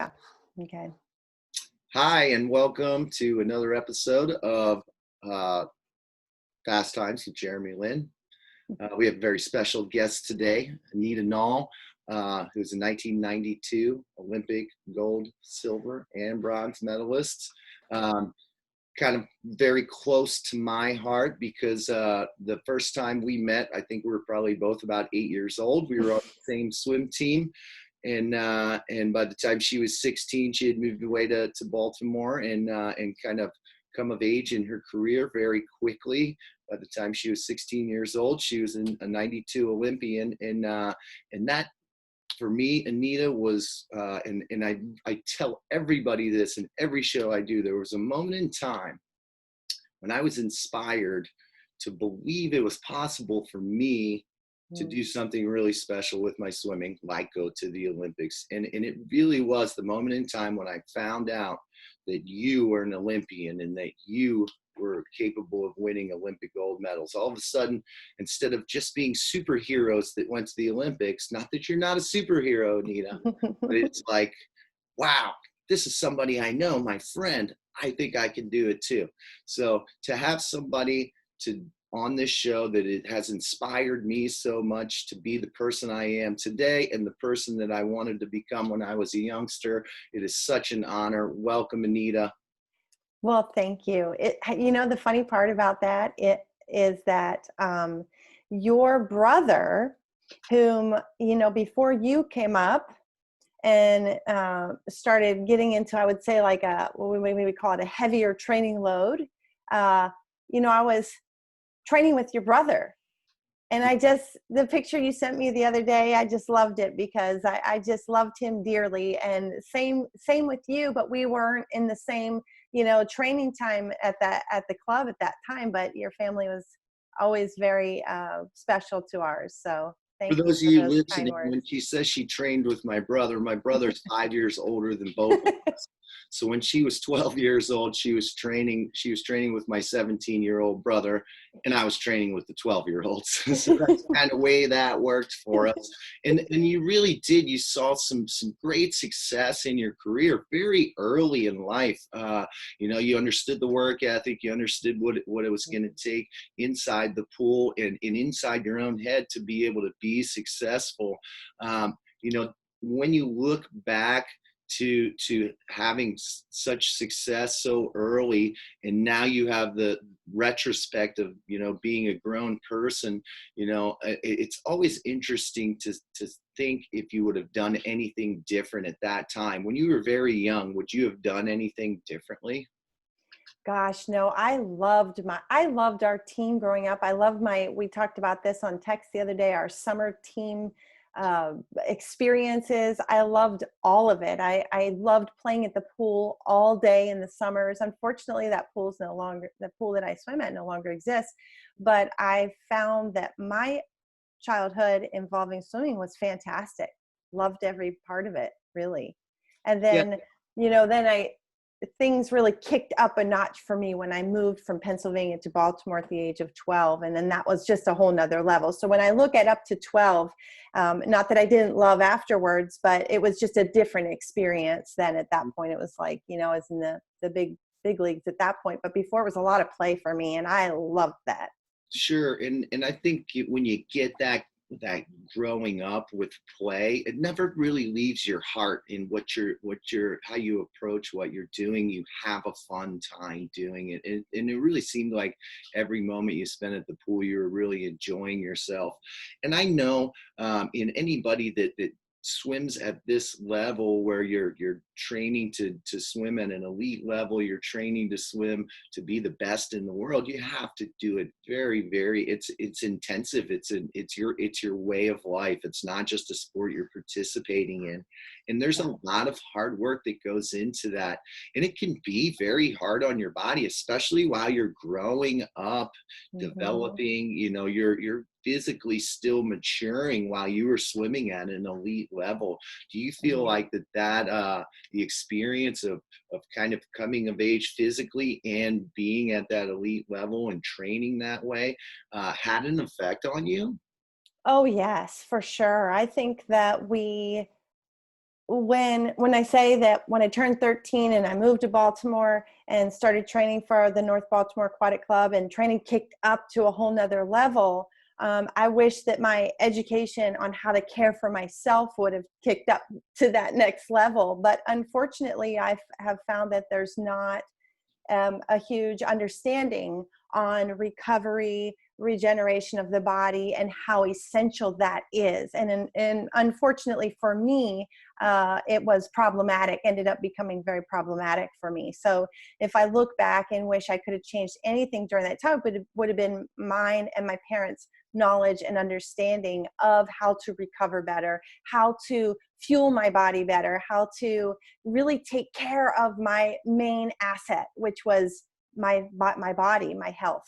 Yeah. Okay. Hi, and welcome to another episode of uh, Fast Times with Jermey Linn. We have a very special guest today, Anita Nall, who's a 1992 Olympic gold, silver, and bronze medalist. Um, Kind of very close to my heart because the first time we met, I think we were probably both about 8 years old. We were on the same swim team. And by the time she was 16, she had moved away to Baltimore and kind of come of age in her career very quickly. By the time she was 16 years old, she was a 92 Olympian, and that for me, Anita was, and I tell everybody this in every show I do. There was a moment in time when I was inspired to believe it was possible for me to Mm. do something really special with my swimming, like go to the Olympics. And it really was the moment in time when I found out that you were an Olympian and that you were capable of winning Olympic gold medals. All of a sudden, instead of just being superheroes that went to the Olympics, not that you're not a superhero, Anita, but it's like, wow, this is somebody I know, my friend. I think I can do it too. So to have somebody to on this show that it has inspired me so much to be the person I am today and the person that I wanted to become when I was a youngster, it is such an honor. Welcome, Anita. Well, thank you. The funny part about that it is that your brother, whom before you came up and started getting into, I would say, like what we maybe call it a heavier training load. Uh, I was training with your brother. And the picture you sent me the other day, I just loved it because I just loved him dearly. And same with you, but we weren't in the same, training time at the club at that time, but your family was always very special to ours. So For thank you those of for you those kind listening, words. when she says she trained with my brother's 5 years older than both of us. So when she was 12 years old, she was training with my 17-year-old brother, and I was training with the 12-year-olds. So that's kind of way that worked for us. And you really did. You saw some great success in your career very early in life. You understood the work ethic. You understood what it was going to take inside the pool and inside your own head to be able to be successful. Um, when you look back to having such success so early, and now you have the retrospect of being a grown person, it's always interesting to think if you would have done anything different at that time when you were very young. Would you have done anything differently? Gosh, no, I loved our team growing up. We talked about this on text the other day, our summer team experiences. I loved all of it. I loved playing at the pool all day in the summers. Unfortunately, the pool that I swim at no longer exists, but I found that my childhood involving swimming was fantastic. Loved every part of it, really. And Yeah. then, things really kicked up a notch for me when I moved from Pennsylvania to Baltimore at the age of 12. And then that was just a whole nother level. So when I look at up to 12, not that I didn't love afterwards, but it was just a different experience then at that point. It was like, I was in the big leagues at that point, but before it was a lot of play for me. And I loved that. Sure, and I think when you get that growing up with play, it never really leaves your heart in how you approach what you're doing. You have a fun time doing it, and it really seemed like every moment you spent at the pool, you were really enjoying yourself. And I know in anybody that swims at this level where you're training to swim at an elite level, you're training to swim to be the best in the world, you have to do it very it's intensive. It's your way of life. It's not just a sport you're participating in, and there's Yeah. a lot of hard work that goes into that, and it can be very hard on your body, especially while you're growing up, Mm-hmm. developing. You're physically still maturing while you were swimming at an elite level. Do you feel Mm-hmm. like the experience of kind of coming of age physically and being at that elite level and training that way had an effect on you? Oh, yes, for sure. I think that when I say that when I turned 13 and I moved to Baltimore and started training for the North Baltimore Aquatic Club, and training kicked up to a whole nother level, I wish that my education on how to care for myself would have kicked up to that next level. But unfortunately, I have found that there's not a huge understanding on recovery, regeneration of the body, and how essential that is. And unfortunately for me, it was problematic, ended up becoming very problematic for me. So if I look back and wish I could have changed anything during that time, it would have been mine and my parents' knowledge and understanding of how to recover better, how to fuel my body better, how to really take care of my main asset, which was my body, my health.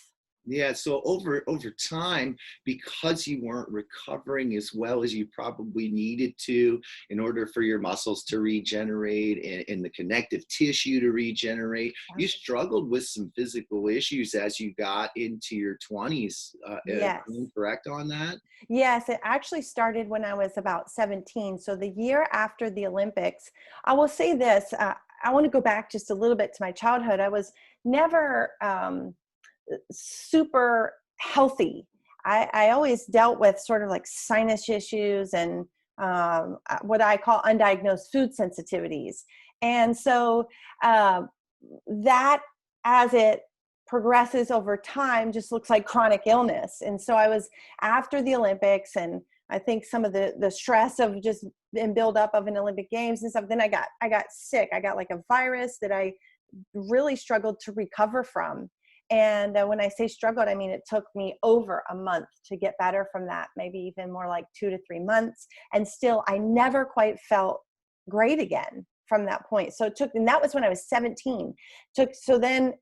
Yeah, so over time, because you weren't recovering as well as you probably needed to in order for your muscles to regenerate and the connective tissue to regenerate, you struggled with some physical issues as you got into your 20s. Yes. Am I correct on that? Yes, it actually started when I was about 17. So the year after the Olympics, I will say this, I want to go back just a little bit to my childhood. I was never super healthy. I always dealt with sort of like sinus issues and what I call undiagnosed food sensitivities. And so that, as it progresses over time, just looks like chronic illness. And so I was, after the Olympics, and I think some of the stress of just and build up of an Olympic Games and stuff, then I got sick. I got like a virus that I really struggled to recover from. And when I say struggled, I mean, it took me over a month to get better from that, maybe even more like 2 to 3 months. And still, I never quite felt great again from that point. So it took, and that was when I was 17. So then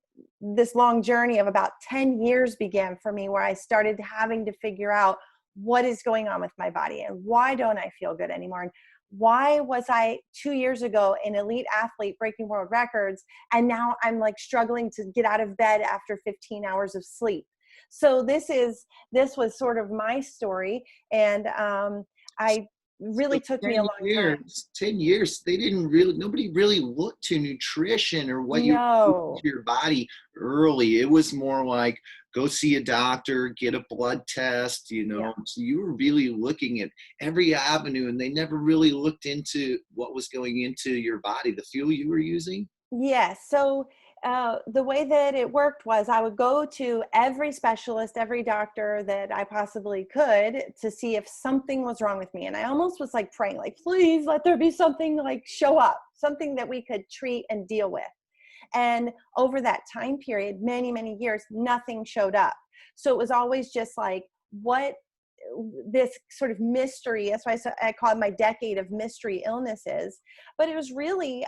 this long journey of about 10 years began for me, where I started having to figure out what is going on with my body and why don't I feel good anymore? And why was I 2 years ago an elite athlete breaking world records, and now I'm like struggling to get out of bed after 15 hours of sleep? So this was sort of my story, and I really So took me a long time. 10 years, nobody really looked to nutrition or what you put into No. your body early. It was more like, go see a doctor, get a blood test, Yeah. So you were really looking at every avenue, and they never really looked into what was going into your body, the fuel you were using. Yes. So the way that it worked was I would go to every specialist, every doctor that I possibly could, to see if something was wrong with me. And I almost was like praying, like, please let there be something, like show up, something that we could treat and deal with. And over that time period, many, many years, nothing showed up. So it was always just like, what, this sort of mystery. That's why I call it my decade of mystery illnesses. But it was really,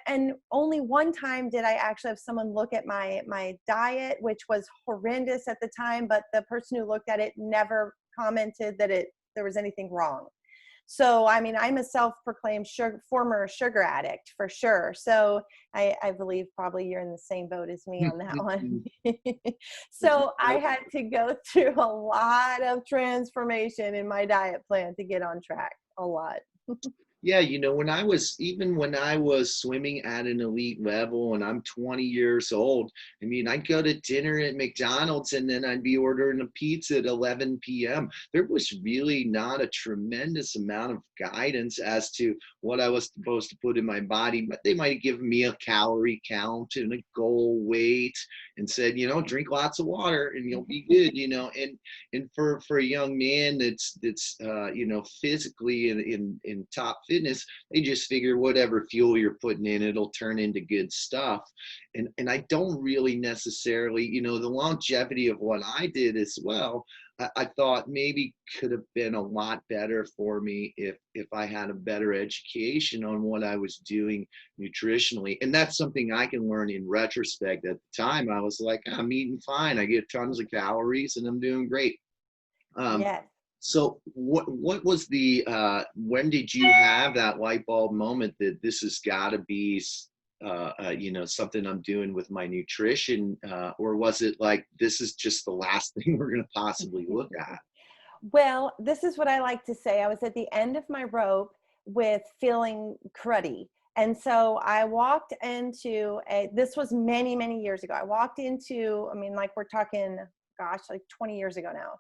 and only one time did I actually have someone look at my diet, which was horrendous at the time. But the person who looked at it never commented that there was anything wrong. So, I mean, I'm a self-proclaimed former sugar addict for sure. So I believe probably you're in the same boat as me on that one. So I had to go through a lot of transformation in my diet plan to get on track. A lot. Yeah, when I was swimming at an elite level and I'm 20 years old, I mean, I'd go to dinner at McDonald's and then I'd be ordering a pizza at 11 p.m. There was really not a tremendous amount of guidance as to what I was supposed to put in my body, but they might have given me a calorie count and a goal weight and said, drink lots of water and you'll be good, and for a young man that's physically in top fitness, they just figure whatever fuel you're putting in, it'll turn into good stuff. And I don't really necessarily, the longevity of what I did as well, I thought maybe could have been a lot better for me if I had a better education on what I was doing nutritionally. And that's something I can learn in retrospect. At the time, I was like, I'm eating fine. I get tons of calories and I'm doing great. Yes. So what was when did you have that light bulb moment that this has got to be something I'm doing with my nutrition, or was it like, this is just the last thing we're going to possibly look at? Well, this is what I like to say. I was at the end of my rope with feeling cruddy. And so I walked into this was many, many years ago. I walked into, I mean, like we're talking, gosh, like 20 years ago now.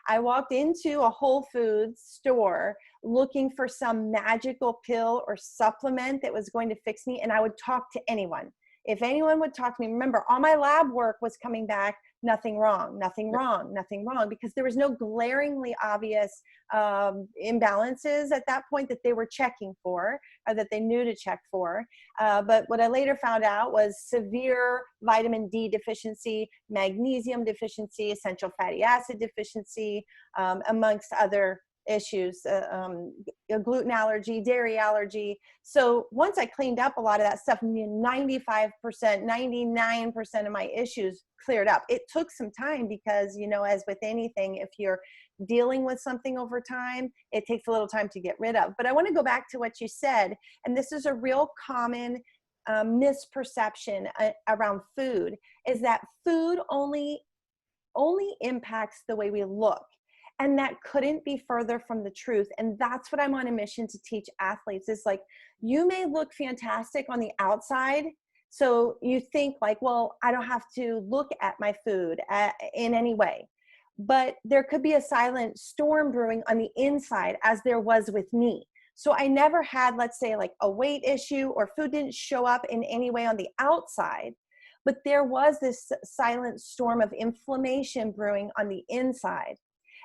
I walked into a Whole Foods store looking for some magical pill or supplement that was going to fix me. And I would talk to anyone. If anyone would talk to me, remember, all my lab work was coming back, nothing wrong, nothing wrong, nothing wrong, because there was no glaringly obvious imbalances at that point that they were checking for, or that they knew to check for. But what I later found out was severe vitamin D deficiency, magnesium deficiency, essential fatty acid deficiency, amongst other issues, a gluten allergy, dairy allergy. So once I cleaned up a lot of that stuff, 95%, 99% of my issues cleared up. It took some time because, you know, as with anything, if you're dealing with something over time, it takes a little time to get rid of. But I want to go back to what you said, and this is a real common misperception around food, is that food only impacts the way we look. And that couldn't be further from the truth. And that's what I'm on a mission to teach athletes, is like, you may look fantastic on the outside. So you think like, well, I don't have to look at my food in any way. But there could be a silent storm brewing on the inside, as there was with me. So I never had, let's say, like a weight issue, or food didn't show up in any way on the outside. But there was this silent storm of inflammation brewing on the inside.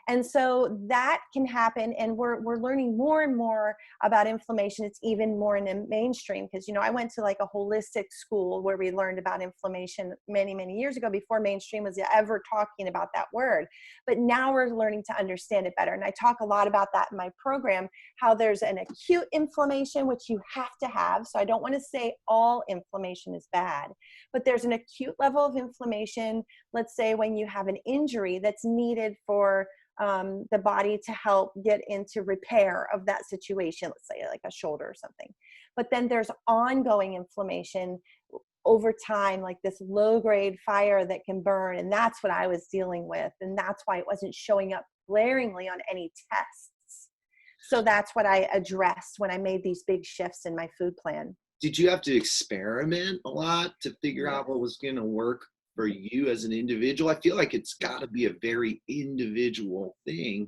And so that can happen, and we're learning more and more about inflammation. It's even more in the mainstream, because, you know, I went to like a holistic school where we learned about inflammation many, many years ago, before mainstream was ever talking about that word. But now we're learning to understand it better. And I talk a lot about that in my program, how there's an acute inflammation, which you have to have. So I don't want to say all inflammation is bad, but there's an acute level of inflammation, let's say when you have an injury that's needed for the body to help get into repair of that situation, let's say like a shoulder or something. But then there's ongoing inflammation over time, like this low grade fire that can burn. And that's what I was dealing with. And that's why it wasn't showing up glaringly on any tests. So that's what I addressed when I made these big shifts in my food plan. Did you have to experiment a lot to figure out what was going to work for you as an individual? I feel like it's got to be a very individual thing.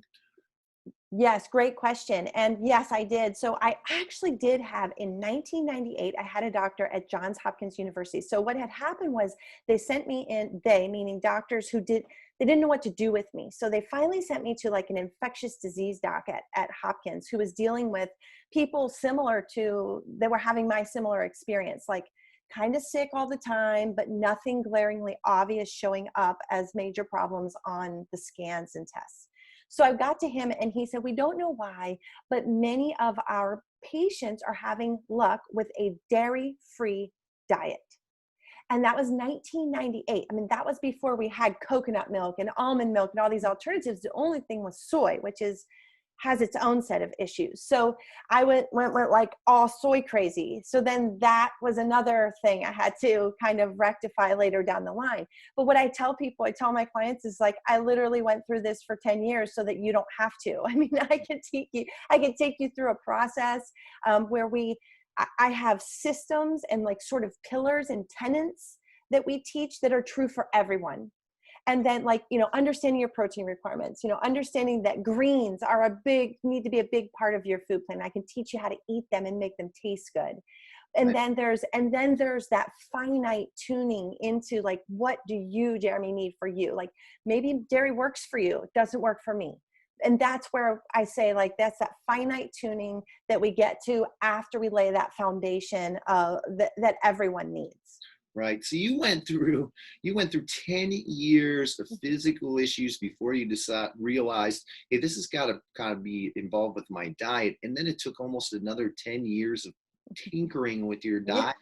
Yes, great question. And yes, I did. So I actually did have, in 1998, I had a doctor at Johns Hopkins University. So what had happened was they sent me in, they, meaning doctors who they didn't know what to do with me. So they finally sent me to like an infectious disease doc at Hopkins, who was dealing with people similar to, they were having my similar experience, like kind of sick all the time, but nothing glaringly obvious showing up as major problems on the scans and tests. So I got to him and he said, we don't know why, but many of our patients are having luck with a dairy-free diet. And that was 1998. I mean, that was before we had coconut milk and almond milk and all these alternatives. The only thing was soy, which has its own set of issues. So I went like all soy crazy. So then that was another thing I had to kind of rectify later down the line. But what I tell people, I tell my clients is like, I literally went through this for 10 years so that you don't have to. I mean, I can take you through a process where I have systems and like sort of pillars and tenets that we teach that are true for everyone. And then, like, you know, understanding your protein requirements, you know, understanding that greens need to be a big part of your food plan. I can teach you how to eat them and make them taste good. And then there's that finite tuning into like, what do you, Jeremy, need for you? Like maybe dairy works for you. It doesn't work for me. And that's where I say, like, that's that finite tuning that we get to after we lay that foundation that everyone needs. Right. So you went through 10 years of physical issues before you realized, hey, this has got to kind of be involved with my diet. And then it took almost another 10 years of tinkering with your diet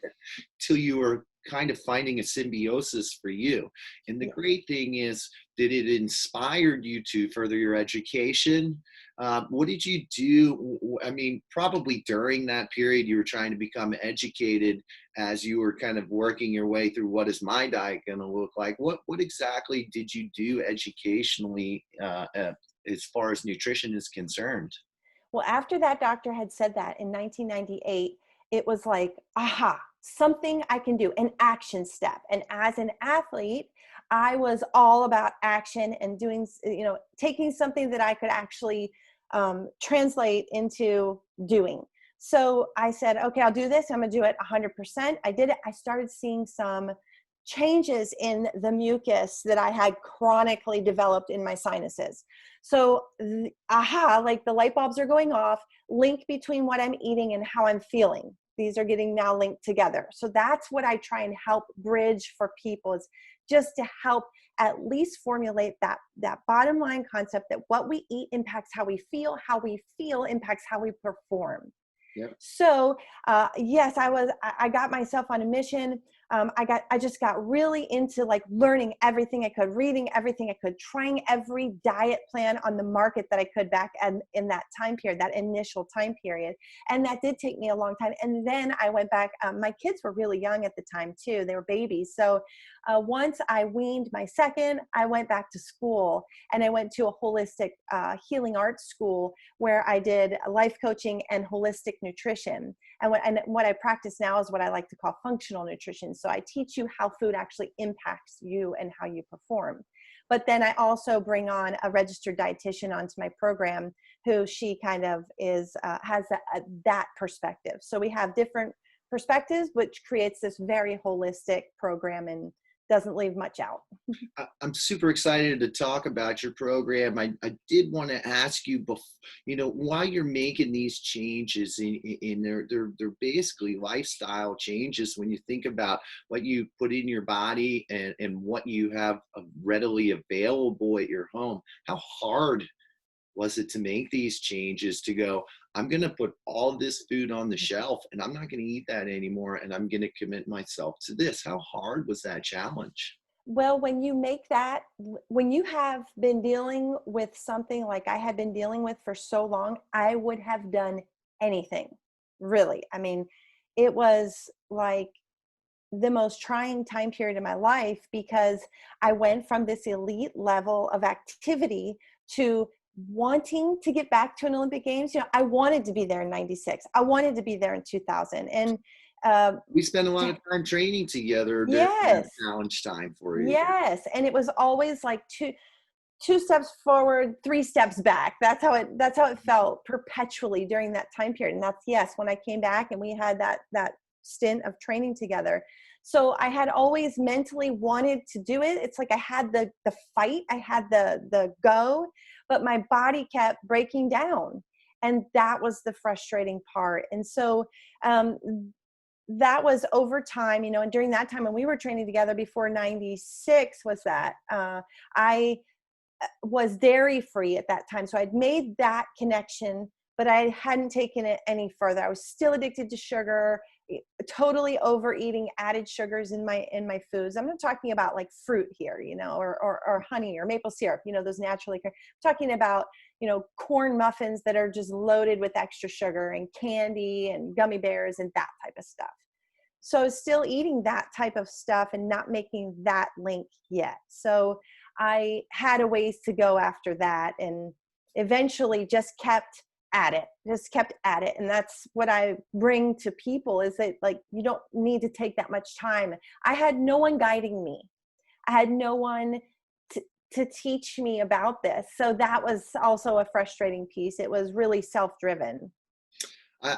till you were kind of finding a symbiosis for you. And the great thing is that it inspired you to further your education. What did you do? I mean, probably during that period, you were trying to become educated as you were kind of working your way through what is my diet going to look like? What exactly did you do educationally as far as nutrition is concerned? Well, after that doctor had said that in 1998, it was like, aha, something I can do, an action step. And as an athlete, I was all about action and doing, taking something that I could actually translate into doing. So I said, okay, I'll do this. I'm going to do it 100%. I did it. I started seeing some changes in the mucus that I had chronically developed in my sinuses. So, like the light bulbs are going off, link between what I'm eating and how I'm feeling. These are getting now linked together. So that's what I try and help bridge for people, is just to help at least formulate that bottom line concept that what we eat impacts how we feel impacts how we perform. Yep. So yes, I got myself on a mission. I just got really into like learning everything I could, reading everything I could, trying every diet plan on the market that I could back in that time period, that initial time period. And that did take me a long time. And then I went back, my kids were really young at the time too. They were babies. So once I weaned my second, I went back to school, and I went to a holistic healing arts school where I did life coaching and holistic nutrition. And what I practice now is what I like to call functional nutrition. So I teach you how food actually impacts you and how you perform. But then I also bring on a registered dietitian onto my program, who she kind of has that perspective. So we have different perspectives, which creates this very holistic program and doesn't leave much out. I'm super excited to talk about your program. I did want to ask you, while you're making these changes, they're basically lifestyle changes. When you think about what you put in your body and what you have readily available at your home, how hard was it to make these changes, to go, I'm going to put all this food on the shelf and I'm not going to eat that anymore, and I'm going to commit myself to this? How hard was that challenge? Well, when you have been dealing with something like I had been dealing with for so long, I would have done anything, really. I mean, it was like the most trying time period in my life, because I went from this elite level of activity to wanting to get back to an Olympic Games. I wanted to be there in 96. I wanted to be there in 2000. And we spent a lot of time training together during that challenge time for you. Yes. And it was always like two steps forward, 3 steps back. That's how it felt perpetually during that time period. And that's, when I came back and we had that stint of training together. So I had always mentally wanted to do it. It's like I had the fight, I had the go, but my body kept breaking down. And that was the frustrating part. And so that was over time, and during that time when we were training together before 96 was that, I was dairy free at that time. So I'd made that connection, but I hadn't taken it any further. I was still addicted to sugar, totally overeating added sugars in my foods. I'm not talking about like fruit here, or honey or maple syrup, those naturally. I'm talking about, corn muffins that are just loaded with extra sugar, and candy and gummy bears and that type of stuff. So I was still eating that type of stuff and not making that link yet. So I had a ways to go after that, and eventually just kept at it. And that's what I bring to people, is that like, you don't need to take that much time. I had no one guiding me. I had no one to teach me about this. So that was also a frustrating piece. It was really self-driven.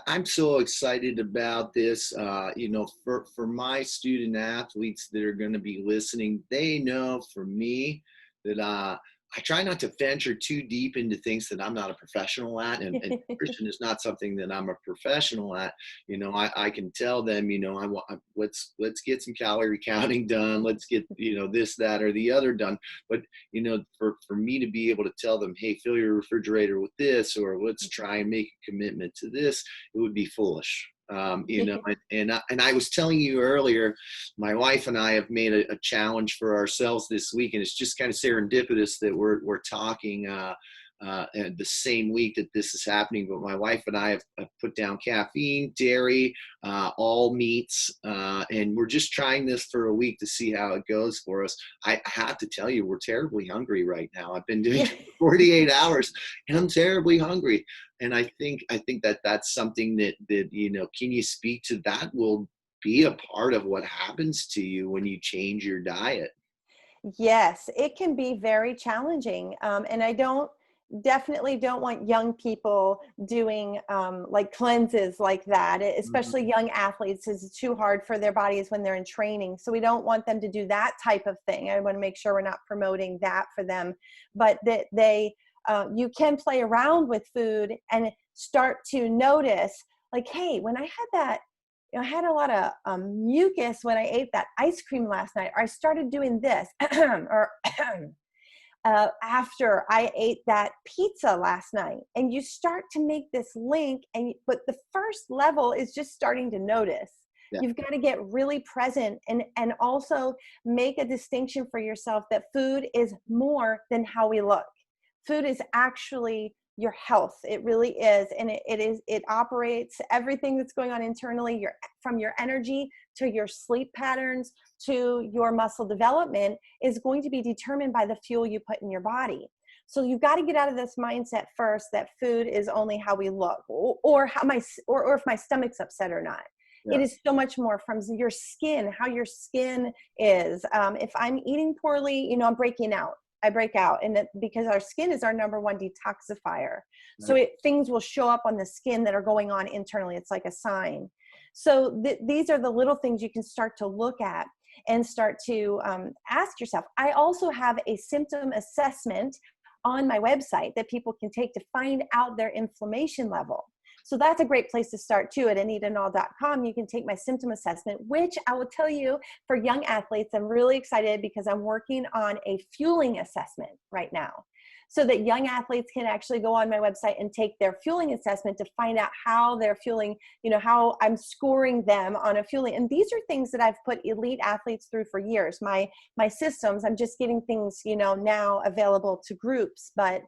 I'm so excited about this. For my student athletes that are going to be listening, they know for me that I try not to venture too deep into things that I'm not a professional at, and nutrition is not something that I'm a professional at. I can tell them, let's get some calorie counting done. Let's get, this, that, or the other done. But, for me to be able to tell them, hey, fill your refrigerator with this, or let's try and make a commitment to this, it would be foolish. And I was telling you earlier, my wife and I have made a challenge for ourselves this week, and it's just kind of serendipitous that we're talking and the same week that this is happening. But my wife and I have put down caffeine, dairy, all meats, and we're just trying this for a week to see how it goes for us. I have to tell you, we're terribly hungry right now. I've been doing it for 48 hours, and I'm terribly hungry. And I think that that's something that can you speak to that? Will be a part of what happens to you when you change your diet. Yes, it can be very challenging. And I definitely don't want young people doing like cleanses like that, especially young athletes. Is too hard for their bodies when they're in training. So we don't want them to do that type of thing. I want to make sure we're not promoting that for them, but that you can play around with food and start to notice, like, hey, when I had that, I had a lot of mucus when I ate that ice cream last night, or I started doing this, or after I ate that pizza last night. And you start to make this link, but the first level is just starting to notice. Yeah. You've got to get really present and also make a distinction for yourself that food is more than how we look. Food is actually your health. It really is. And it operates everything that's going on internally, from your energy to your sleep patterns to your muscle development, is going to be determined by the fuel you put in your body. So you've got to get out of this mindset first that food is only how we look, or if my stomach's upset or not. Yeah. It is so much more, from your skin, how your skin is. If I'm eating poorly, I'm breaking out. I break out, and because our skin is our number one detoxifier. Right. So things will show up on the skin that are going on internally. It's like a sign. So these are the little things you can start to look at and start to ask yourself. I also have a symptom assessment on my website that people can take to find out their inflammation level. So that's a great place to start too. At AnitaNall.com, you can take my symptom assessment, which I will tell you, for young athletes, I'm really excited because I'm working on a fueling assessment right now, so that young athletes can actually go on my website and take their fueling assessment to find out how they're fueling, how I'm scoring them on a fueling. And these are things that I've put elite athletes through for years. My systems, I'm just getting things, now available to groups, but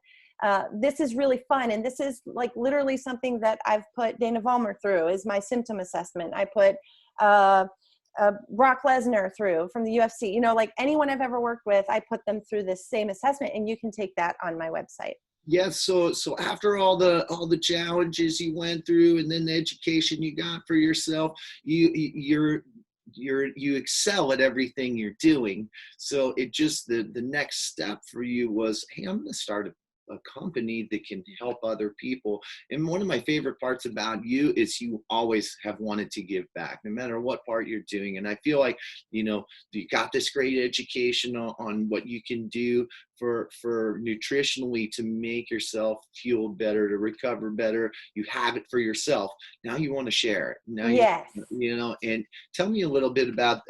this is really fun. And this is like literally something that I've put Dana Vollmer through, is my symptom assessment. I put Brock Lesnar through from the UFC, like anyone I've ever worked with, I put them through this same assessment, and you can take that on my website. Yes. So after all the challenges you went through, and then the education you got for yourself, you excel at everything you're doing. So it just, the next step for you was, hey, I'm going to start a company that can help other people. And one of my favorite parts about you is you always have wanted to give back, no matter what part you're doing. And I feel like, you got this great education on what you can do for nutritionally to make yourself feel better, to recover better. You have it for yourself. Now you want to share it. Now, yes. And tell me a little bit about,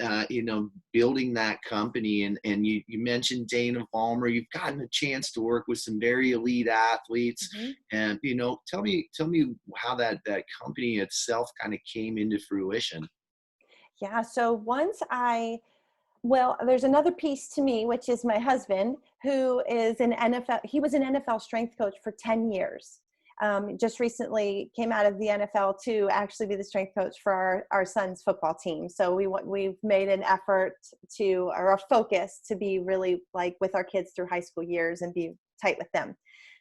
building that company. And you mentioned Dana Vollmer. You've gotten a chance to work with some very elite athletes. Mm-hmm. And, tell me how that company itself kind of came into fruition. Yeah. So there's another piece to me, which is my husband, who is he was an NFL strength coach for 10 years. Just recently came out of the NFL to actually be the strength coach for our son's football team. So we've made an effort or a focus to be really like with our kids through high school years and be tight with them.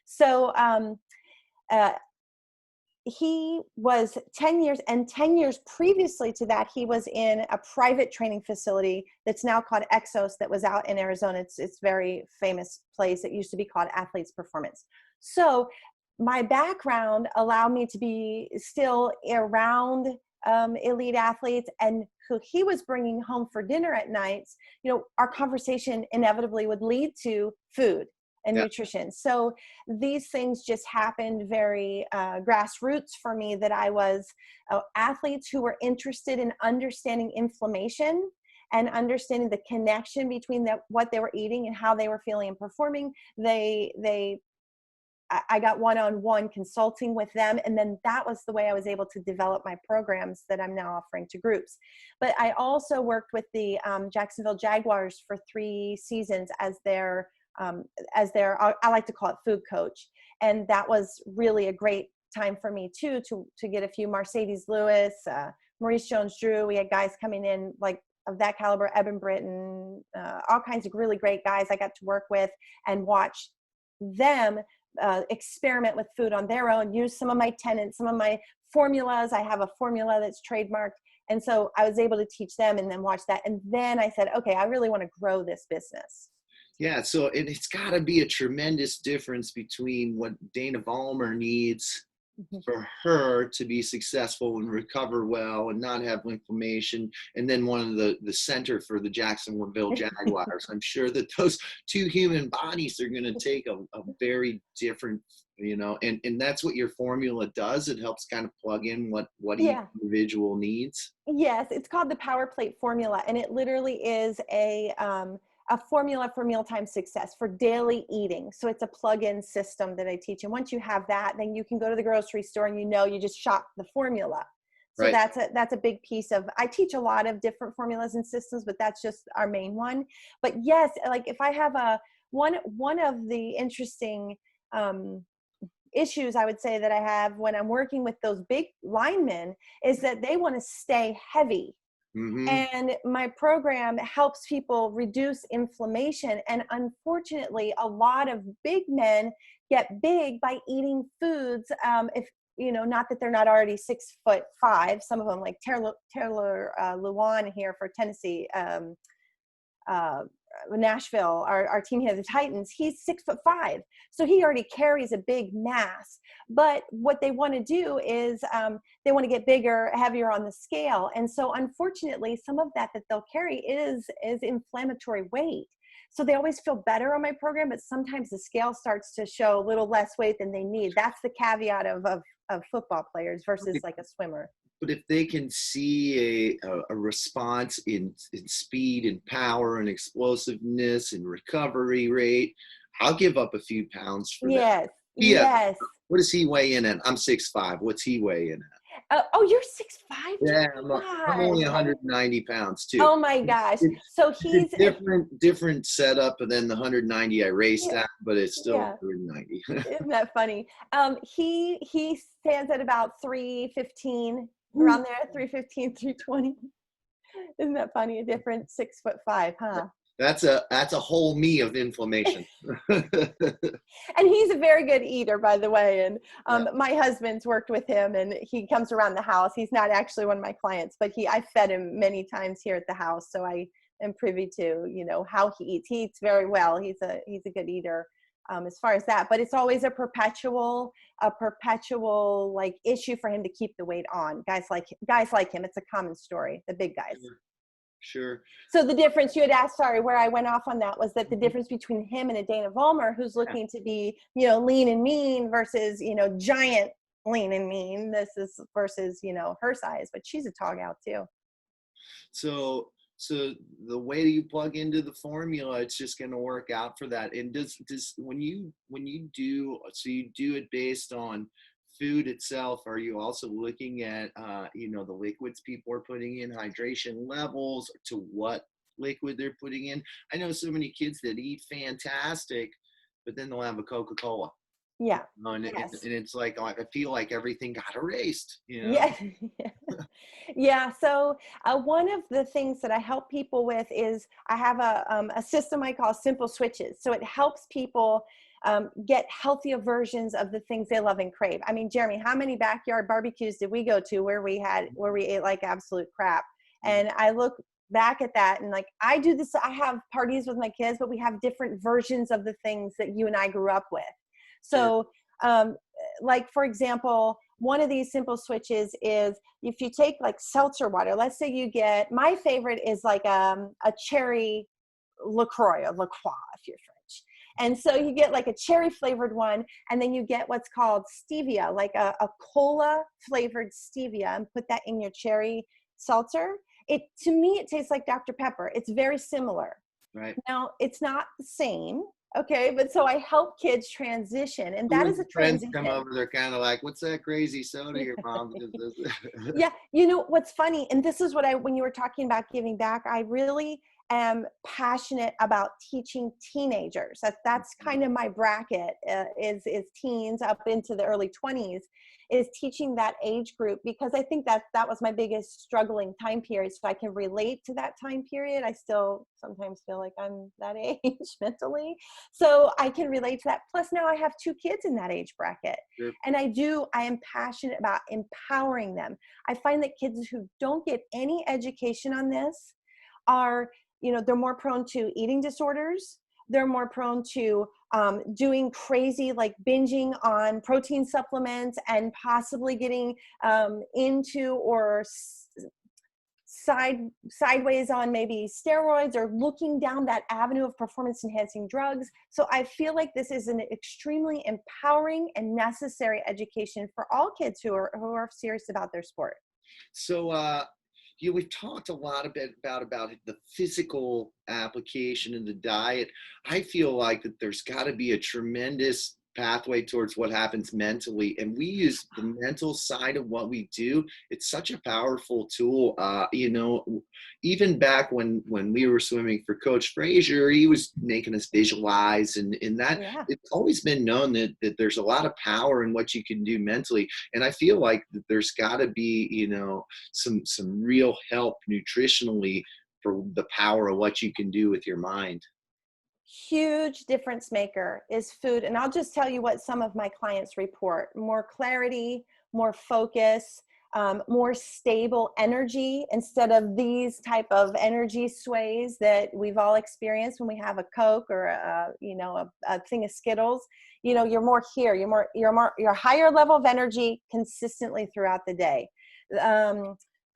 So he was 10 years, and 10 years previously to that, he was in a private training facility that's now called Exos, that was out in Arizona. It's a very famous place. It used to be called Athletes Performance. So my background allowed me to be still around elite athletes, and who he was bringing home for dinner at nights. Our conversation inevitably would lead to food and nutrition. So these things just happened very grassroots for me, that I was athletes who were interested in understanding inflammation and understanding the connection between what they were eating and how they were feeling and performing. I got one-on-one consulting with them. And then that was the way I was able to develop my programs that I'm now offering to groups. But I also worked with the Jacksonville Jaguars for 3 seasons as their I like to call it food coach. And that was really a great time for me too, to get a few Mercedes Lewis, Maurice Jones-Drew. We had guys coming in like of that caliber, Eben Britton, all kinds of really great guys I got to work with and watch them experiment with food on their own, use some of my tenets, some of my formulas. I have a formula that's trademarked. And so I was able to teach them and then watch that. And then I said, okay, I really want to grow this business. Yeah, so it's got to be a tremendous difference between what Dana Vollmer needs for her to be successful and recover well and not have inflammation, and then one of the center for the Jacksonville Jaguars. I'm sure that those two human bodies are going to take a very different, and that's what your formula does. It helps kind of plug in what each individual needs. Yes, it's called the Power Plate formula, and it literally is a formula for mealtime success, for daily eating. So it's a plug-in system that I teach. And once you have that, then you can go to the grocery store and you just shop the formula. So right. that's a big piece of, I teach a lot of different formulas and systems, but that's just our main one. But yes, like if I have one of the interesting issues I would say that I have when I'm working with those big linemen is that they want to stay heavy. Mm-hmm. And my program helps people reduce inflammation. And unfortunately, a lot of big men get big by eating foods. If not that they're not already 6'5", some of them like Taylor Lewan here for Tennessee, Nashville, our team here, the Titans, he's 6'5". So he already carries a big mass. But what they want to do is they want to get bigger, heavier on the scale. And so unfortunately, some of that they'll carry is inflammatory weight. So they always feel better on my program, but sometimes the scale starts to show a little less weight than they need. That's the caveat of football players versus like a swimmer. But if they can see a response in speed and power and explosiveness and recovery rate, I'll give up a few pounds for that. Yes. What does he weigh in at? I'm 6'5". What's he weigh in at? Oh, you're 6'5"? Yeah, I'm only 190 pounds too. Oh my gosh. So he's different setup than the 190 I raced at, but it's still 190. Isn't that funny? He stands at about 315. Around there, 315, 320. Isn't that funny? A different 6'5", huh? That's a whole me of inflammation. And he's a very good eater, by the way. And my husband's worked with him, and he comes around the house. He's not actually one of my clients, but I fed him many times here at the house, so I am privy to how he eats. He eats very well. He's a good eater. As far as that, but it's always a perpetual like issue for him to keep the weight on. Guys like him, it's a common story, the big guys. Sure. So the difference you had asked, where I went off on that was that the difference between him and a Dana Vollmer who's looking to be, lean and mean versus, giant lean and mean. This is versus, her size, but she's a tall gal too. So the way that you plug into the formula, it's just going to work out for that. And does when you do, so you do it based on food itself, are you also looking at the liquids people are putting in, hydration levels, to what liquid they're putting in? I know so many kids that eat fantastic, but then they'll have a Coca-Cola. Yeah. And it's like, I feel like everything got erased. Yeah. So one of the things that I help people with is I have a system I call simple switches. So it helps people get healthier versions of the things they love and crave. I mean, Jeremy, how many backyard barbecues did we go to where we ate like absolute crap? And I look back at that and like, I do this, I have parties with my kids, but we have different versions of the things that you and I grew up with. So, like, for example, one of these simple switches is if you take like seltzer water, let's say you get, my favorite is like a cherry LaCroix or LaCroix if you're French. And so you get like a cherry flavored one, and then you get what's called stevia, like a cola flavored stevia, and put that in your cherry seltzer. To me, it tastes like Dr. Pepper. It's very similar. Right. Now, it's not the same. Okay, but so I help kids transition, and that is a transition. Friends come over, they're kind of like, "What's that crazy soda your mom?" Yeah, what's funny, and this is what when you were talking about giving back, I really am passionate about teaching teenagers. That's kind of my bracket, is teens up into the early 20s, is teaching that age group, because I think that was my biggest struggling time period. So I can relate to that time period. I still sometimes feel like I'm that age mentally. So I can relate to that. Plus now I have 2 kids in that age bracket. Sure. And I am passionate about empowering them. I find that kids who don't get any education on this are, they're more prone to eating disorders. They're more prone to doing crazy, like binging on protein supplements and possibly getting into or sideways on maybe steroids, or looking down that avenue of performance enhancing drugs. So I feel like this is an extremely empowering and necessary education for all kids who are serious about their sport. So, we've talked a lot about the physical application of the diet. I feel like that there's got to be a tremendous pathway towards what happens mentally, and we use the mental side of what we do. It's such a powerful tool. Even back when we were swimming for Coach Frazier, he was making us visualize, and that it's always been known that there's a lot of power in what you can do mentally. And I feel like that there's got to be some real help nutritionally for the power of what you can do with your mind. Huge difference maker is food. And I'll just tell you what some of my clients report: more clarity, more focus, more stable energy, instead of these type of energy sways that we've all experienced when we have a Coke or a thing of Skittles. You're more here, you're higher level of energy consistently throughout the day.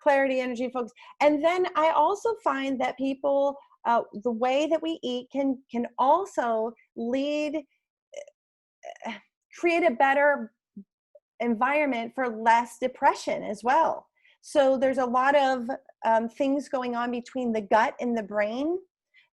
Clarity, energy, focus. And then I also find that people, the way that we eat can also create a better environment for less depression as well. So there's a lot of things going on between the gut and the brain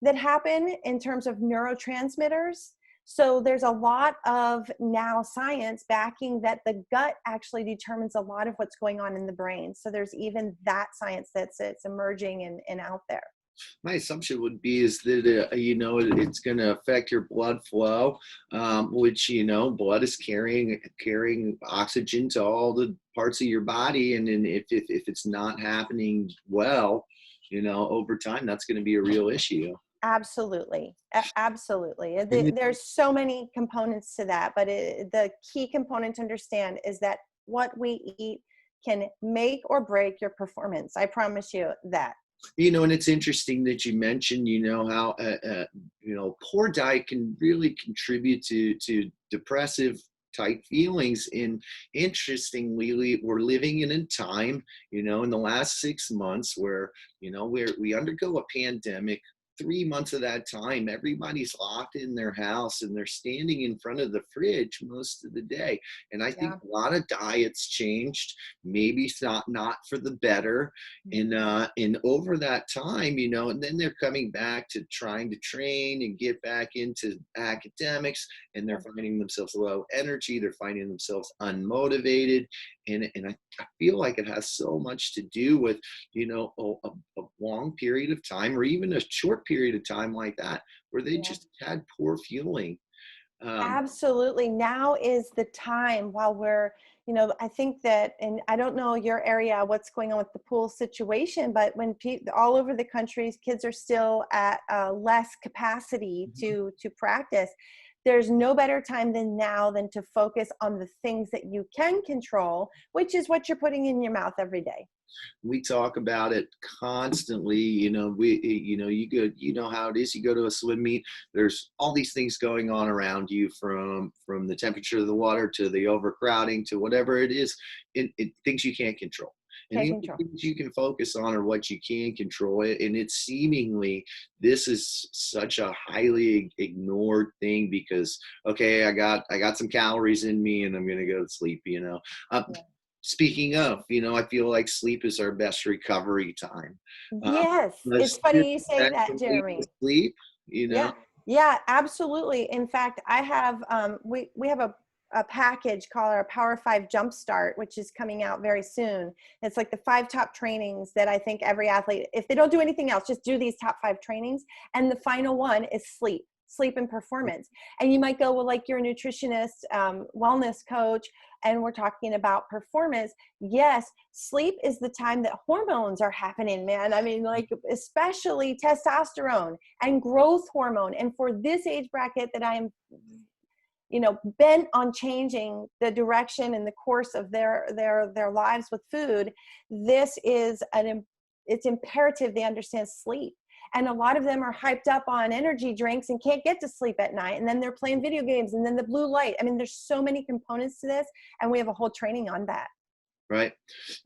that happen in terms of neurotransmitters. So there's a lot of now science backing that the gut actually determines a lot of what's going on in the brain. So there's even that science it's emerging and out there. My assumption would be is that it's going to affect your blood flow, which blood is carrying oxygen to all the parts of your body, and then if it's not happening well, over time, that's going to be a real issue. Absolutely. Absolutely. There's so many components to that, but the key component to understand is that what we eat can make or break your performance. I promise you that. And it's interesting that you mentioned, how, poor diet can really contribute to depressive type feelings. And interestingly, we're living in a time, in the last 6 months where, we undergo a pandemic. 3 months of that time, everybody's locked in their house and they're standing in front of the fridge most of the day. And I think a lot of diets changed, maybe it's not for the better. And over that time, and then they're coming back to trying to train and get back into academics, and they're finding themselves low energy. They're finding themselves unmotivated. And I feel like it has so much to do with, a long period of time, or even a short period of time like that, where they just had poor fueling. Absolutely. Now is the time while we're, I think that, and I don't know your area, what's going on with the pool situation, but when all over the country, kids are still at less capacity to practice. There's no better time than now than to focus on the things that you can control, which is what you're putting in your mouth every day. We talk about it constantly. You go, how it is. You go to a swim meet. There's all these things going on around you, from the temperature of the water to the overcrowding to whatever it is. Things you can't control. And the things you can focus on are what you can control. And it's seemingly, this is such a highly ignored thing because, okay, I got some calories in me and I'm going to go to sleep, Speaking of, I feel like sleep is our best recovery time. Yes. It's funny you say that, Jeremy. Sleep, Yeah, absolutely. In fact, I have, we have a package called our Power 5 Jumpstart, which is coming out very soon. It's like the 5 top trainings that I think every athlete, if they don't do anything else, just do these top 5 trainings. And the final one is sleep and performance. And you might go, well, like you're a nutritionist, wellness coach, and we're talking about performance. Yes, sleep is the time that hormones are happening, man. I mean, like, especially testosterone and growth hormone. And for this age bracket that I am, bent on changing the direction and the course of their lives with food, this is it's imperative they understand sleep. And a lot of them are hyped up on energy drinks and can't get to sleep at night. And then they're playing video games and then the blue light. I mean, there's so many components to this, and we have a whole training on that. Right.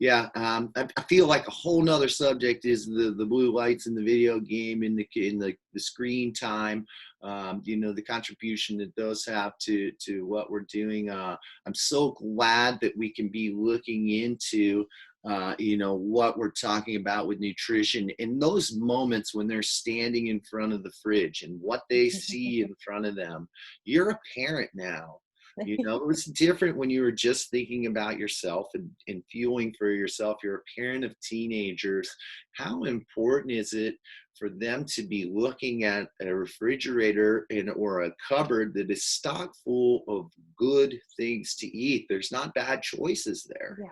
Yeah. I feel like a whole nother subject is the blue lights in the video game, in the screen time, the contribution that those have to what we're doing. I'm so glad that we can be looking into what we're talking about with nutrition in those moments when they're standing in front of the fridge and what they see in front of them. You're a parent now. It was different when you were just thinking about yourself and fueling for yourself. You're a parent of teenagers. How important is it for them to be looking at a refrigerator or a cupboard that is stocked full of good things to eat? There's not bad choices there. Yeah.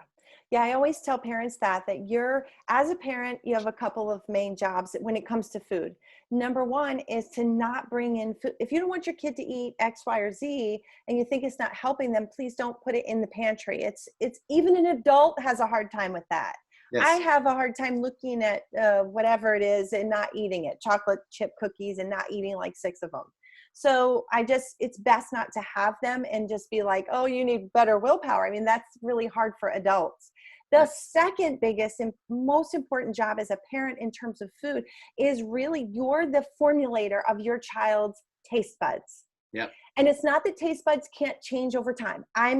Yeah, I always tell parents that you're, as a parent, you have a couple of main jobs when it comes to food. Number one is to not bring in food. If you don't want your kid to eat X, Y, or Z, and you think it's not helping them, please don't put it in the pantry. It's even an adult has a hard time with that. Yes. I have a hard time looking at whatever it is and not eating it, chocolate chip cookies, and not eating like 6 of them. So it's best not to have them and just be like, oh, you need better willpower. I mean, that's really hard for adults. The second biggest and most important job as a parent in terms of food is really you're the formulator of your child's taste buds. Yep. And it's not that taste buds can't change over time. I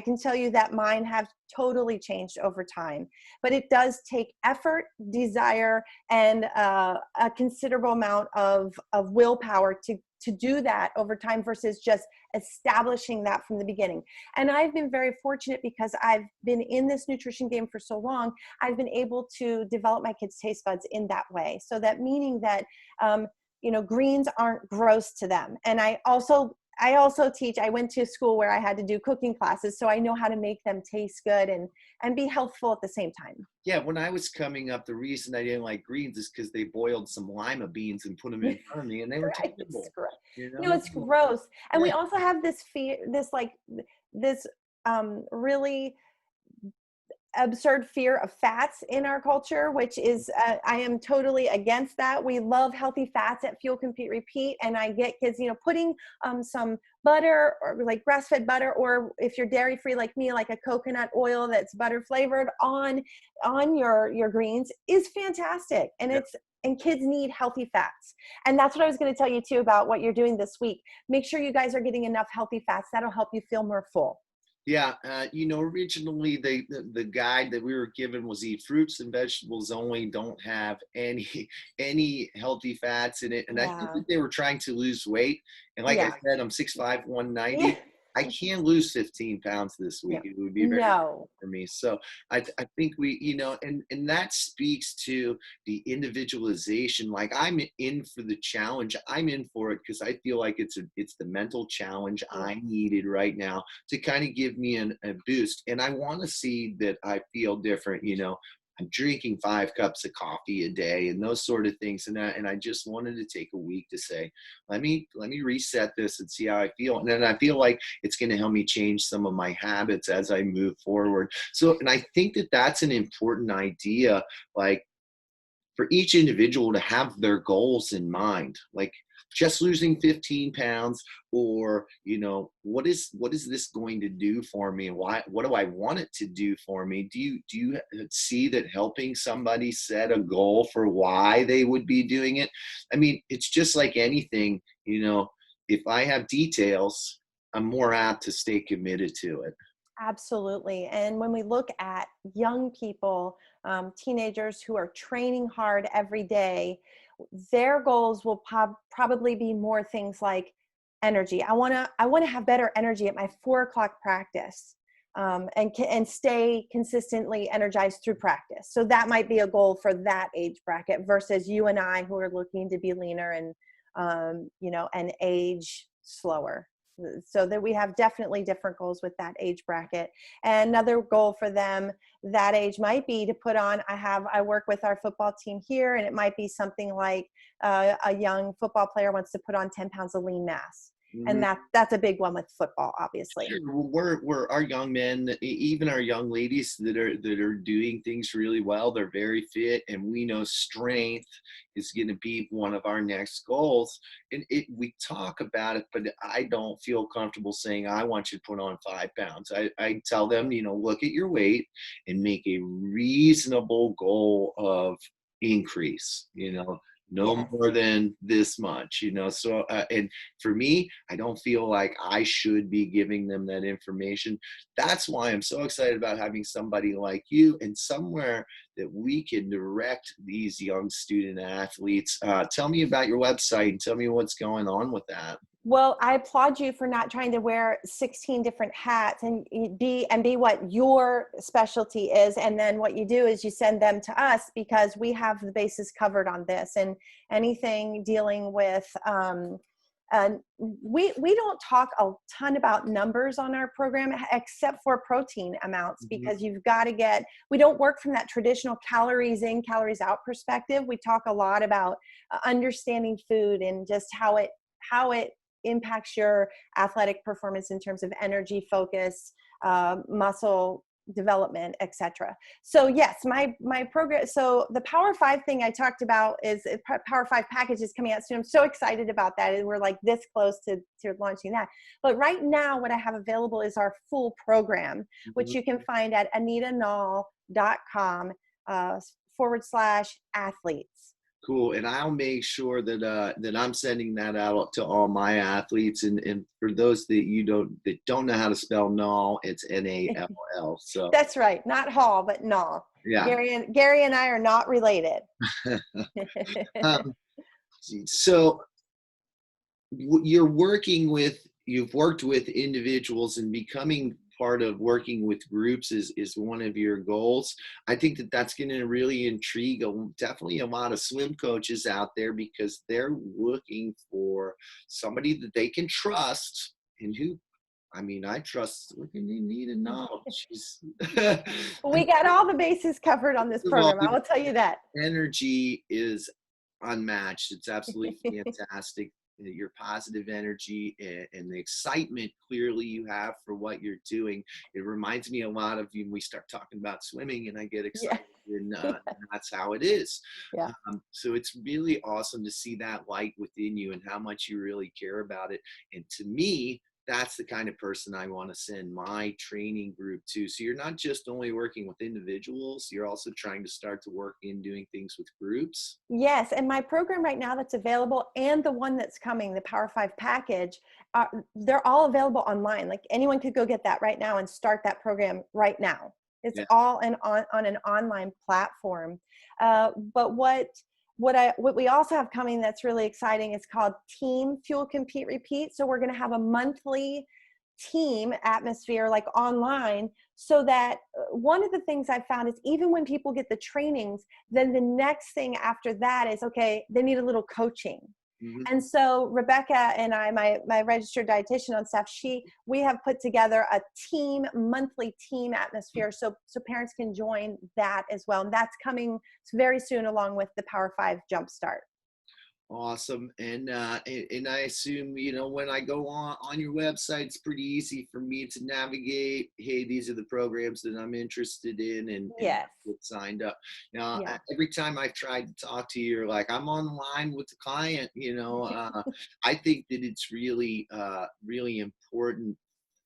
can tell you that mine have totally changed over time, but it does take effort, desire, and a considerable amount of willpower to do that over time versus just establishing that from the beginning. And I've been very fortunate because I've been in this nutrition game for so long. I've been able to develop my kids' taste buds in that way. So that meaning that, greens aren't gross to them. And I also teach, I went to school where I had to do cooking classes, so I know how to make them taste good and be healthful at the same time. Yeah, when I was coming up, the reason I didn't like greens is because they boiled some lima beans and put them in front of me, and they were terrible. It's gross. And we also have this fear, this really absurd fear of fats in our culture, which is, I am totally against that. We love healthy fats at Fuel, Compete, Repeat. And I get kids, putting some butter or like grass-fed butter, or if you're dairy free like me, like a coconut oil that's butter flavored on your greens is fantastic. And and kids need healthy fats. And that's what I was going to tell you too about what you're doing this week. Make sure you guys are getting enough healthy fats. That'll help you feel more full. Yeah, originally the guide that we were given was eat fruits and vegetables only, don't have any healthy fats in it. And I think that they were trying to lose weight. And like I said, I'm 6'5", 190. Yeah. I can't lose 15 pounds this week. It would be very hard for me. So I think we, and that speaks to the individualization. Like, I'm in for the challenge. I'm in for it because I feel like it's the mental challenge I needed right now to kind of give me a boost. And I want to see that I feel different, I'm drinking 5 cups of coffee a day and those sort of things. And I just wanted to take a week to say, let me reset this and see how I feel. And then I feel like it's going to help me change some of my habits as I move forward. So, and I think that that's an important idea, like for each individual to have their goals in mind, like just losing 15 pounds, or, what is this going to do for me? And what do I want it to do for me? Do you see that helping somebody set a goal for why they would be doing it? I mean, it's just like anything, if I have details, I'm more apt to stay committed to it. Absolutely. And when we look at young people, teenagers who are training hard every day, their goals will probably be more things like energy. I want to have better energy at my 4 o'clock practice, and stay consistently energized through practice. So that might be a goal for that age bracket versus you and I, who are looking to be leaner and, and age slower. So that we have definitely different goals with that age bracket. And another goal for them that age might be to put on, I work with our football team here, and it might be something like a young football player wants to put on 10 pounds of lean mass. And that's a big one with football, obviously. Sure. We're our young men, even our young ladies that are doing things really well. They're very fit, and we know strength is going to be one of our next goals. And we talk about it, but I don't feel comfortable saying I want you to put on 5 pounds. I tell them, look at your weight and make a reasonable goal of increase. No Yes. more than this much, so and for me, I don't feel like I should be giving them that information. That's why I'm so excited about having somebody like you, and somewhere that we can direct these young student athletes. Tell me about your website and tell me what's going on with that. Well, I applaud you for not trying to wear 16 different hats and be what your specialty is. And then what you do is you send them to us, because we have the bases covered on this, and anything dealing with, we don't talk a ton about numbers on our program except for protein amounts, because we don't work from that traditional calories in, calories out perspective. We talk a lot about understanding food and just how it impacts your athletic performance in terms of energy, focus, muscle development, etc. So yes, my program. So the Power 5 thing I talked about is Power 5 package is coming out soon. I'm so excited about that. And we're like this close to launching that. But right now, what I have available is our full program, which you can find at AnitaNall.com/athletes. Cool. And I'll make sure that I'm sending that out to all my athletes. And for those that don't know how to spell Nall, it's Nall. So that's right. Not Hall, but Nall. Yeah. Gary and I are not related. So you've worked with individuals, and becoming part of working with groups is one of your goals. I think that's going to really intrigue definitely a lot of swim coaches out there, because they're looking for somebody that they can trust, and I trust Anita Nall. We got all the bases covered on this program. I will tell you that. Energy is unmatched. It's absolutely fantastic. Your positive energy and the excitement clearly you have for what you're doing. It reminds me a lot of you when we start talking about swimming, and I get excited. Yeah. And that's how it is. Yeah. So it's really awesome to see that light within you and how much you really care about it. And to me, that's the kind of person I want to send my training group to. So you're not just only working with individuals, you're also trying to start to work in doing things with groups. Yes. And my program right now that's available, and the one that's coming, the Power 5 package, they're all available online. Like anyone could go get that right now and start that program right now. It's all on an online platform. But what we also have coming that's really exciting is called Team Fuel Compete Repeat. So we're going to have a monthly team atmosphere, like online, so that one of the things I've found is even when people get the trainings, then the next thing after that is, okay, they need a little coaching. And so Rebecca and I, my registered dietitian on staff, we have put together a monthly team atmosphere, so parents can join that as well. And that's coming very soon, along with the Power 5 Jumpstart. Awesome. And I assume, when I go on your website, it's pretty easy for me to navigate. Hey, these are the programs that I'm interested in, and get signed up. Now, every time I've tried to talk to you, you're like, I'm online with the client. I think that it's really, really important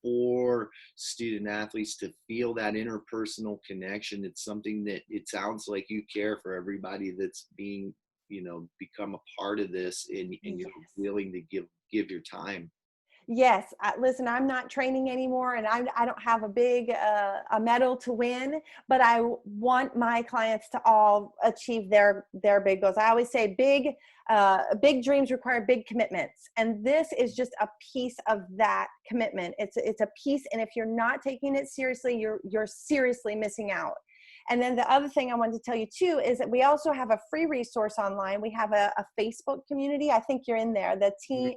for student athletes to feel that interpersonal connection. It's something that it sounds like you care for everybody that's being become a part of this, and you're willing to give your time. Yes, listen, I'm not training anymore, and I don't have a big a medal to win, but I want my clients to all achieve their big goals. I always say big dreams require big commitments, and this is just a piece of that commitment. It's a piece, and if you're not taking it seriously, you're seriously missing out. And then the other thing I wanted to tell you too is that we also have a free resource online. We have a Facebook community. I think you're in there. The team.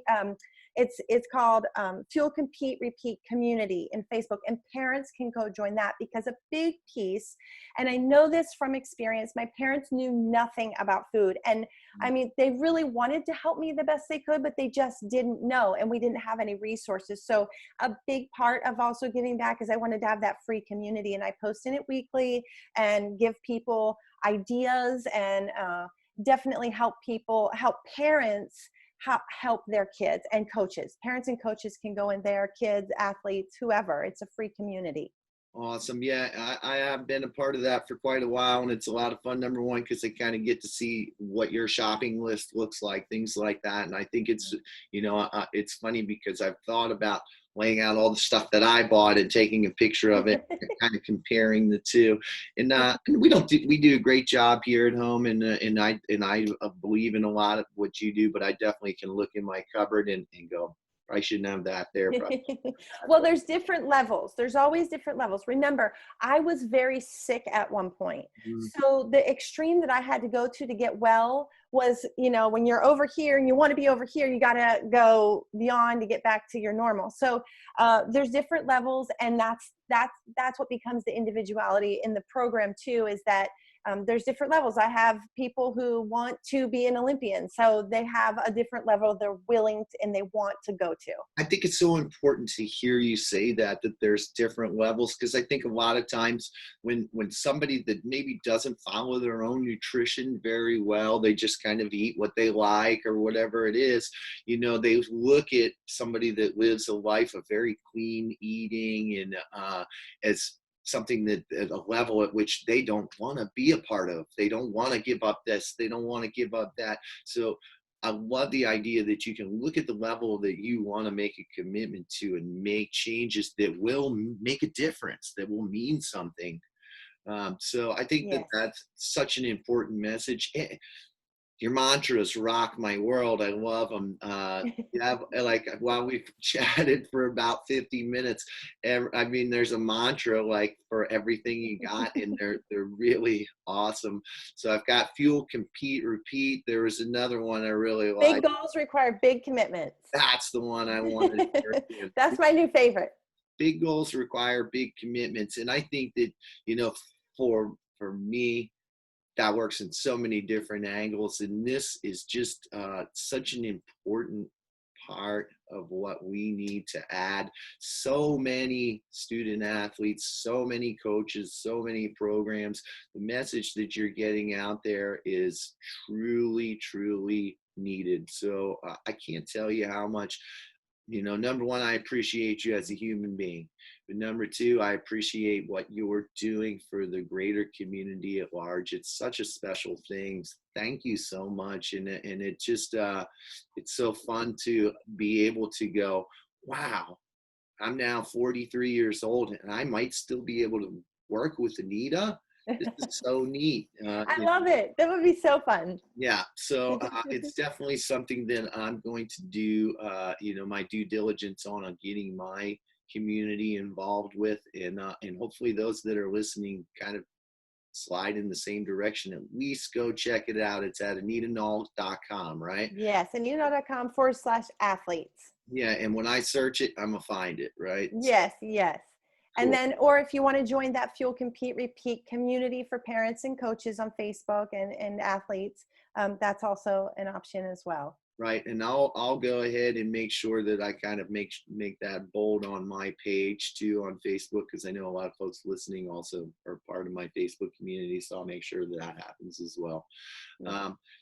It's called Fuel Compete Repeat Community in Facebook, and parents can go join that, because a big piece, and I know this from experience, my parents knew nothing about food, and I mean, they really wanted to help me the best they could, but they just didn't know, and we didn't have any resources. So a big part of also giving back is I wanted to have that free community, and I post in it weekly and give people ideas, and definitely help parents help their kids, and coaches. Parents and coaches can go in there, kids, athletes, whoever. It's a free community. Awesome. Yeah, I have been a part of that for quite a while, and it's a lot of fun. Number one, because I kind of get to see what your shopping list looks like, things like that. And I think it's, it's funny because I've thought about laying out all the stuff that I bought and taking a picture of it, and kind of comparing the two. And we do a great job here at home, and I believe in a lot of what you do, but I definitely can look in my cupboard and go, I shouldn't have that there. Well, there's different levels. There's always different levels. Remember, I was very sick at one point. So the extreme that I had to go to get well was, when you're over here and you want to be over here, you got to go beyond to get back to your normal. So there's different levels, and that's what becomes the individuality in the program too, is that there's different levels. I have people who want to be an Olympian, so they have a different level they're willing to, and they want to go to. I think it's so important to hear you say that there's different levels, because I think a lot of times when somebody that maybe doesn't follow their own nutrition very well, they just kind of eat what they like or whatever it is, they look at somebody that lives a life of very clean eating and as something that at a level at which they don't want to be a part of. They don't want to give up this. They don't want to give up that. So I love the idea that you can look at the level that you want to make a commitment to and make changes that will make a difference, that will mean something. So I think Yes. that's such an important message. Your mantras rock my world. I love them. Like while we've chatted for about 50 minutes, there's a mantra like for everything you got, and they're really awesome. So I've got fuel, compete, repeat. There was another one I really like. Big goals require big commitments. That's the one I wanted to hear. That's my new favorite. Big goals require big commitments, and I think that for me, that works in so many different angles, and this is just such an important part of what we need to add. So many student athletes, so many coaches, so many programs. The message that you're getting out there is truly, truly needed. So I can't tell you how much, number one, I appreciate you as a human being. But number two, I appreciate what you're doing for the greater community at large. It's such a special thing. Thank you so much. And it just, it's so fun to be able to go, wow, I'm now 43 years old and I might still be able to work with Anita. This is so neat. I love it. That would be so fun. Yeah. So it's definitely something that I'm going to do, my due diligence on getting my community involved with, and hopefully those that are listening kind of slide in the same direction. At least go check it out. It's at AnitaNall.com, right? Yes, AnitaNall.com/athletes. Yeah, and when I search it, I'm gonna find it, right? Yes, yes. Cool. And then, or if you want to join that Fuel, Compete, Repeat community for parents and coaches on Facebook and athletes, that's also an option as well. Right, and I'll go ahead and make sure that I kind of make that bold on my page too on Facebook, because I know a lot of folks listening also are part of my Facebook community, so I'll make sure that happens as well.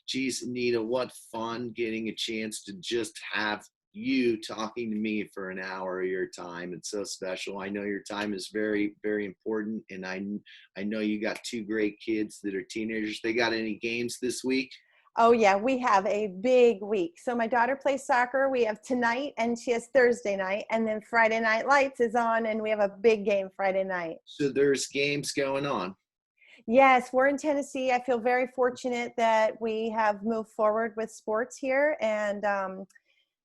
Geez, Anita, what fun getting a chance to just have you talking to me for an hour of your time. It's so special. I know your time is very, very important, and I know you got two great kids that are teenagers. They got any games this week? Oh yeah, we have a big week. So my daughter plays soccer. We have tonight and she has Thursday night, and then Friday Night Lights is on and we have a big game Friday night. So there's games going on. Yes, we're in Tennessee. I feel very fortunate that we have moved forward with sports here, and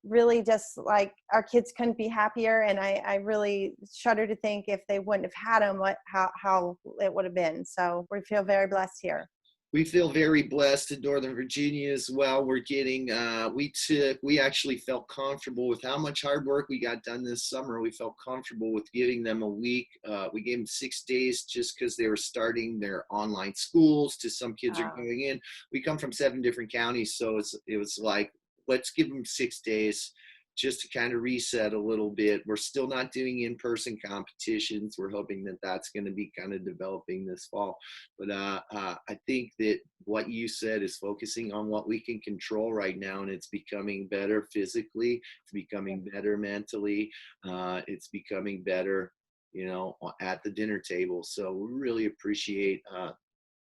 really just like our kids couldn't be happier. And I really shudder to think if they wouldn't have had them, how it would have been. So we feel very blessed here. We feel very blessed in Northern Virginia as well. We're getting, we actually felt comfortable with how much hard work we got done this summer. We felt comfortable with giving them a week. We gave them 6 days just because they were starting their online schools. To some kids are going in. We come from 7 different counties, so it was like, let's give them 6 days just to kind of reset a little bit. We're still not doing in-person competitions. We're hoping that that's going to be kind of developing this fall. But I think that what you said is focusing on what we can control right now, and it's becoming better physically. It's becoming better mentally. It's becoming better, at the dinner table. So we really appreciate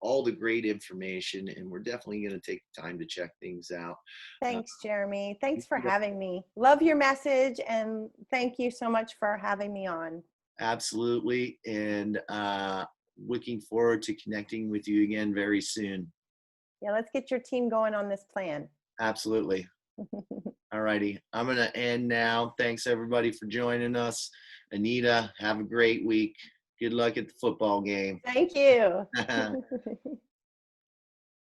all the great information, and we're definitely going to take time to check things out. Thanks, Jeremy. Thanks for having me. Love your message, and thank you so much for having me on. Absolutely. And looking forward to connecting with you again very soon. Yeah, let's get your team going on this plan. Absolutely. All righty. I'm going to end now. Thanks, everybody, for joining us. Anita, have a great week. Good luck at the football game. Thank you.